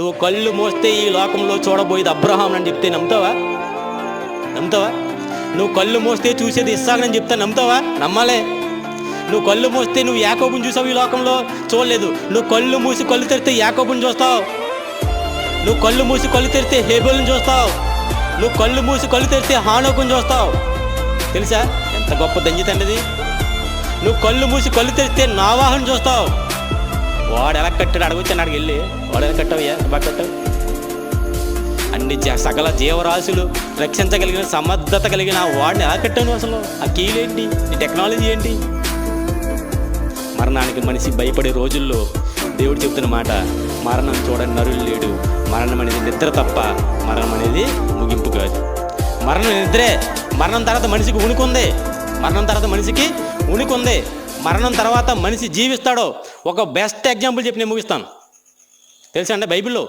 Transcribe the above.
నువ్వు కళ్ళు మోస్తే ఈ లోకంలో చూడబోయేది అబ్రహాం అని చెప్తే నమ్ముతావా? నువ్వు కళ్ళు మోస్తే చూసేది ఇస్సాకని చెప్తే నమ్ముతావా? నమ్మాలే. నువ్వు కళ్ళు మోస్తే నువ్వు యాకోబుని చూసావు, ఈ లోకంలో చూడలేదు. నువ్వు కళ్ళు మూసి కళ్ళు తెరిస్తే యాకోబుని చూస్తావు. నువ్వు కళ్ళు మూసి కళ్ళు తెరిస్తే హేబెలుని చూస్తావు. నువ్వు కళ్ళు మూసి కళ్ళు తెరిస్తే హానోకుని చూస్తావు. తెలుసా ఎంత గొప్ప ధన్యత అనేది? నువ్వు కళ్ళు మూసి కళ్ళు తెరిస్తే నావాహుని చూస్తావు. వాడు ఎలా కట్టాడు అడగొచ్చాను, అడిగి వెళ్ళి వాడు ఎలా కట్టావయ్యా, బాగా కట్టావు. అన్ని సకల జీవరాశులు రక్షించగలిగిన సమర్థత కలిగిన వాడిని ఎలా కట్టాను? అసలు ఆ కీలేంటి, ఈ టెక్నాలజీ ఏంటి? మరణానికి మనిషి భయపడే రోజుల్లో దేవుడు చెప్తున్న మాట, మరణం చూడని నరులు లేడు. మరణం అనేది నిద్ర తప్ప మరణం అనేది ముగింపు కాదు. మరణం నిద్రే. మరణం తర్వాత మనిషికి ఉనికి ఉంది. మరణం తర్వాత మనిషి జీవిస్తాడో ఒక బెస్ట్ ఎగ్జాంపుల్ చెప్పి నేను ముగిస్తాను. తెలుసా అండి బైబిల్లో